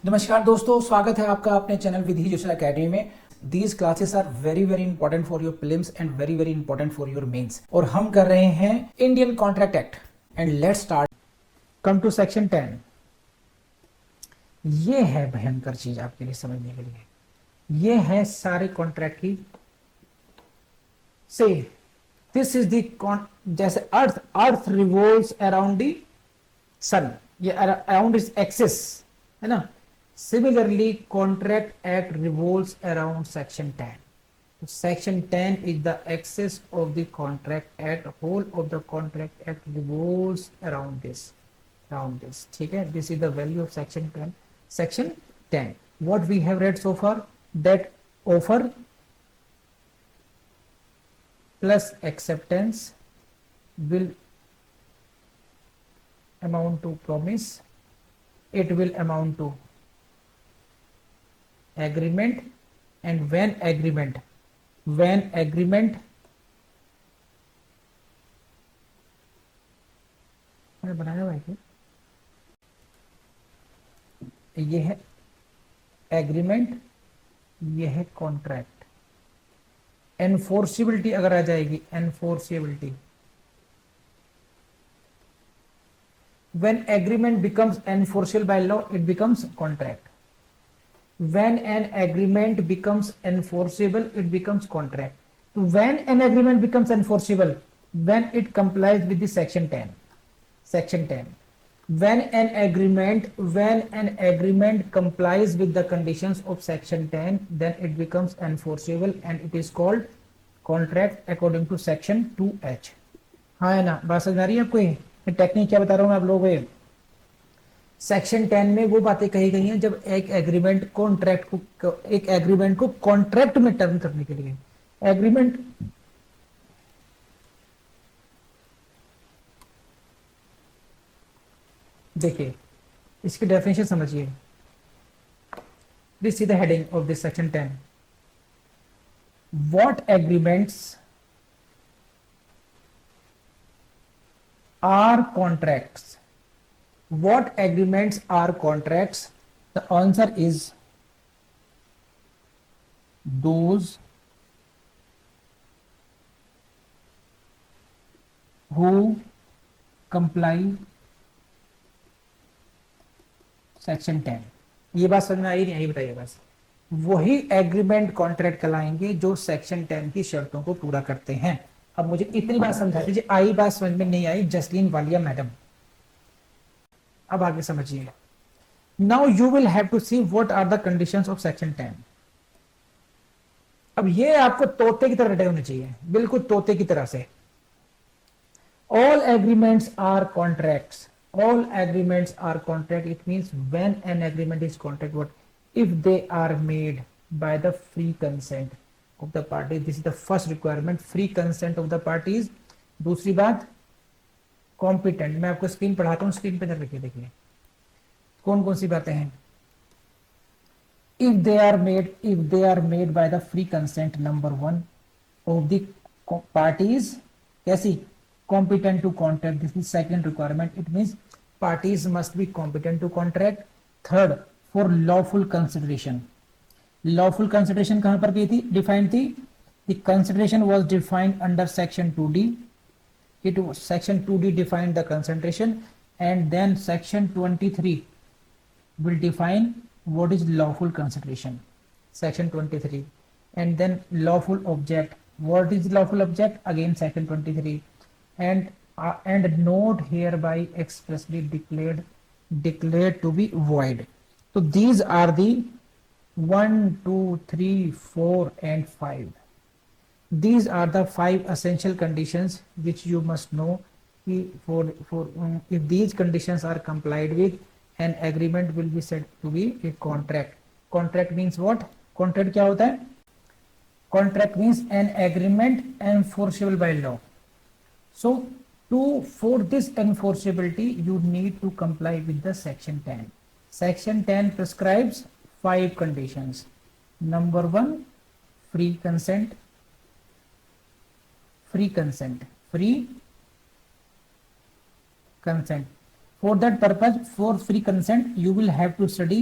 नमस्कार दोस्तों, स्वागत है आपका अपने चैनल विधि जोशी एकेडमी में। These classes are very very important for your prelims and very very important for your mains. और हम कर रहे हैं Indian contract act and let's start. Come to section 10। ये है भयंकर चीज आपके लिए समझने के लिए। ये है सारे कॉन्ट्रैक्ट की से दिस इज द जैसे अर्थ रिवॉल्व्स अराउंड द सन, ये अराउंड इज एक्सिस है ना। Similarly, Contract Act revolves around Section 10. Section 10 is the axis of the Contract Act. Whole of the Contract Act revolves around this. ठीक है? This is the value of Section 10. Section 10. What we have read so far, that offer plus acceptance will amount to promise. It will amount to agreement, and when agreement मैंने बनाया हुआ है क्या? ये है agreement, ये है कॉन्ट्रैक्ट। एनफोर्सिबिलिटी अगर आ जाएगी, enforceability when agreement becomes enforceable by law, it becomes contract. When an agreement becomes enforceable, it becomes contract. When an agreement becomes enforceable, when it complies with the section 10. When an agreement complies with the conditions of section 10, then it becomes enforceable and it is called contract according to section 2H. हाँ है ना, बात समझ आ रही है आपको? ये technique क्या बता रहा हूँ मैं आप लोगों को। सेक्शन 10 में वो बातें कही गई हैं जब एक एग्रीमेंट को कॉन्ट्रैक्ट में टर्न करने के लिए एग्रीमेंट देखिए, इसकी डेफिनेशन समझिए। This is the heading of this section 10। What agreements are contracts? What agreements are contracts? The answer is those who comply section 10। ये बात समझ में आई नहीं आई? बताइए बस। वही एग्रीमेंट कॉन्ट्रैक्ट कहलाएंगे जो सेक्शन 10 की शर्तों को पूरा करते हैं। अब मुझे इतनी बात समझा दीजिए। आई बात समझ में नहीं आई जसलीन वालिया मैडम? अब आगे समझिए। Now you will have to see what are the conditions of section 10। अब ये आपको तोते की तरह रटे होने चाहिए, बिल्कुल तोते की तरह से। All agreements are contracts. All agreements are contract. It means when an agreement is contract, what if they are made by the free consent of the party. This is the first requirement, free consent of the parties. दूसरी बात, competent. मैं आपको screen पढ़ाता हूं, screen पे जरा लिखिए, देखिए कौन कौन सी बातें हैं। If they are made by the free consent number 1 of the parties, कैसी? Competent to contract. This is second requirement. It means parties must be competent to contract. Third, for lawful consideration. Lawful consideration कहां पर की थी? Defined थी। The consideration was defined under section 2D। Section 2D defined the concentration, and then section 23 will define what is lawful consideration. Section 23, and then lawful object. What is lawful object? Again section 23, and not hereby expressly declared to be void. So these are the 1, 2, 3, 4 and 5. These are the 5 essential conditions which you must know. If these conditions are complied with, an agreement will be said to be a contract. Contract means what? Contract क्या होता है? Contract means an agreement enforceable by law. So for this enforceability, you need to comply with the section 10. Section 10 prescribes 5 conditions. Number 1, free consent. Free consent. For that purpose, for free consent, you will have to study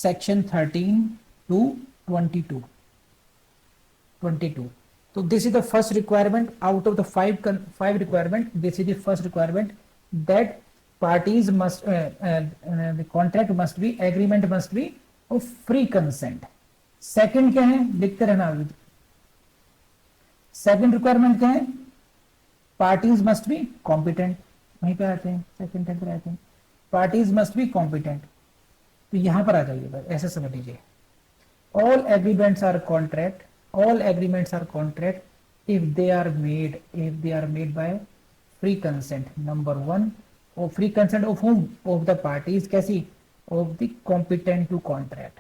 section 13 to 22. So this is the first requirement out of the five requirement. This is the first requirement that parties must the contract must be, agreement must be of free consent. Second क्या है, लिखते रहना अभी. Second requirement क्या है, parties must be competent. वहीं पे आते हैं, सेकंड टाइम पर आते हैं, पार्टीज मस्ट बी कॉम्पिटेंट. तो यहां पर आ जाइए, बस ऐसे समझ लीजिए. All agreements are contract, all agreements are contract if they are made by free consent. Number one, or free consent of whom? Of the parties. कैसी? Of the competent to contract.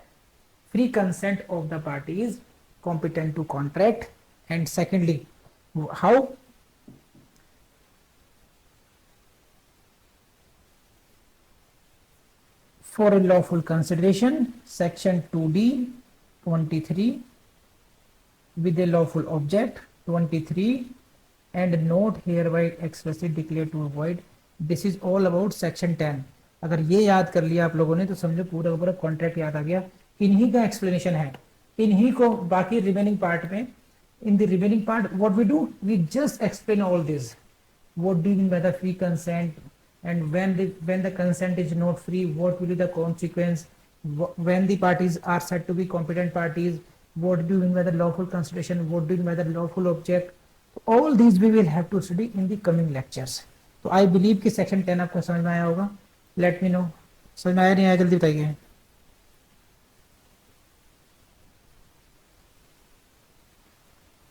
Free consent of the parties competent to contract. And secondly, how? For a lawful consideration, section 2D 23, with a lawful object 23, and not hereby expressly declared to avoid. This is all about section 10. अगर ये याद कर लिया आप लोगों ने तो समझो पूरा का पूरा कॉन्ट्रैक्ट याद आ गया. इन्हीं का एक्सप्लेनेशन है, इन्हीं को बाकी रिमेनिंग पार्ट में. In the remaining part what we do, we just explain all this. What do you mean by the free consent, and when the consent is not free, what will be the consequence, when the parties are said to be competent parties, what do you mean by the lawful consideration, what do you mean by the lawful object. All these we will have to study in the coming lectures. तो I believe कि section 10 आपको समझ में आया होगा. Let me know, समझ में आया नहीं आया जल्दी बताइए.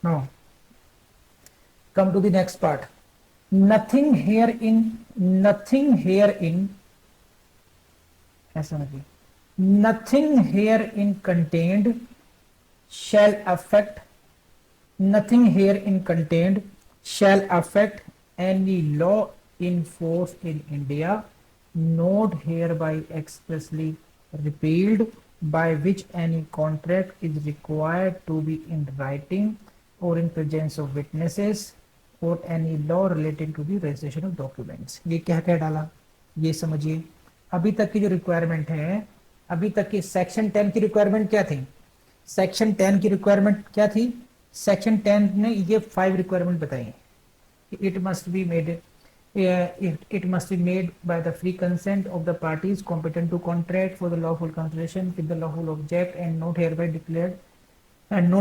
No, come to the next part. nothing herein ऐसा नहीं, nothing herein contained shall affect any law in force in India, not hereby expressly repealed, by which any contract is required to be in writing or in presence of witnesses, or any law relating to the registration of documents. ये क्या क्या डाला, ये समझिए. अभी तक की जो रिक्वायरमेंट है, अभी तक की सेक्शन 10 की रिक्वायरमेंट क्या थी, सेक्शन 10 की रिक्वायरमेंट क्या थी, सेक्शन 10 ने ये 5 रिक्वायरमेंट बताई. It must be made by the free consent of the parties competent to contract for the lawful consideration with the lawful object, and not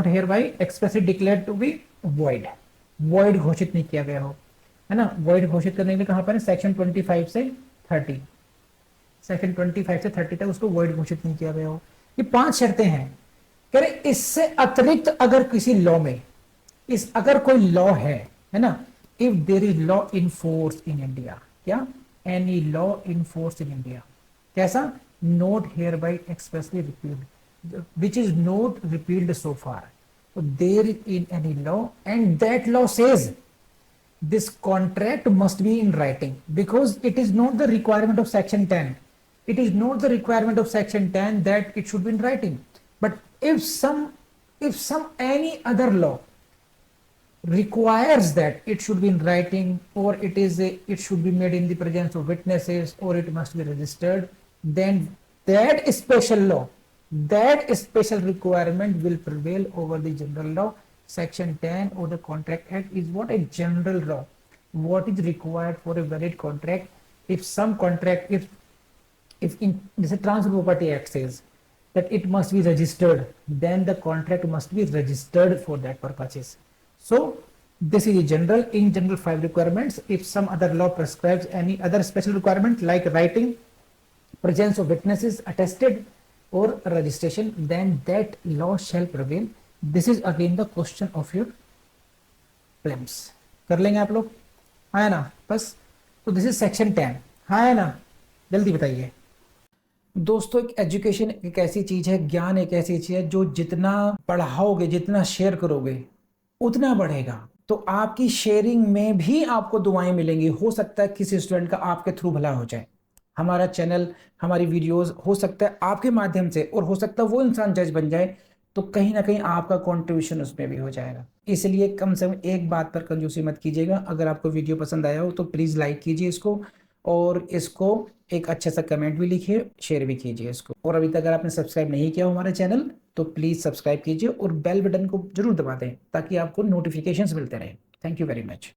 here bye expressly declared to be void. Void घोषित नहीं किया गया हो, है ना. Void घोषित करने के लिए कहां पर है, सेक्शन 25 से 30, सेक्शन 25 से 30 तक उसको वॉइड घोषित नहीं किया गया हो. ये 5 शर्तें हैं. कह रहे इससे अतिरिक्त अगर किसी लॉ में अगर कोई लॉ है ना, if there is law in force in India, क्या, any law in force in India, कैसा, not here bye expressly repealed, which is not repealed so far. So there in any law, and that law says this contract must be in writing, because it is not the requirement of section 10. It is not the requirement of section 10 that it should be in writing. But if some any other law requires that it should be in writing, or it should be made in the presence of witnesses, or it must be registered, then that special law, that special requirement will prevail over the general law. Section 10 or the Contract Act is what, a general law, what is required for a valid contract. If some contract, if in this Transfer Property Act says that it must be registered, then the contract must be registered for that purposes. So this is a general, in general 5 requirements. If some other law prescribes any other special requirement like writing, presence of witnesses attested, or registration, then that law shall prevail. This is again the question of your prelims. कर लेंगे आप लोग, है ना. बस, तो this is section 10, है ना. जल्दी बताइए दोस्तों. एक एजुकेशन एक ऐसी चीज है, ज्ञान एक ऐसी चीज है, जो जितना पढ़ाओगे, जितना शेयर करोगे, उतना बढ़ेगा. तो आपकी शेयरिंग में भी आपको दुआएं मिलेंगी. हो सकता है किसी स्टूडेंट का आपके थ्रू भला हो जाए. हमारा चैनल, हमारी वीडियोस, हो सकता है आपके माध्यम से, और हो सकता है वो इंसान जज बन जाए, तो कहीं ना कहीं आपका कंट्रीब्यूशन उसमें भी हो जाएगा. इसलिए कम से कम एक बात पर कंजूसी मत कीजिएगा. अगर आपको वीडियो पसंद आया हो तो प्लीज़ लाइक कीजिए इसको, और इसको एक अच्छा सा कमेंट भी लिखिए, शेयर भी कीजिए इसको। और अभी तक अगर आपने सब्सक्राइब नहीं किया हो हमारे चैनल तो प्लीज़ सब्सक्राइब कीजिए और बेल बटन को जरूर दबा दें ताकि आपको नोटिफिकेशंस मिलते रहें। Thank you very much.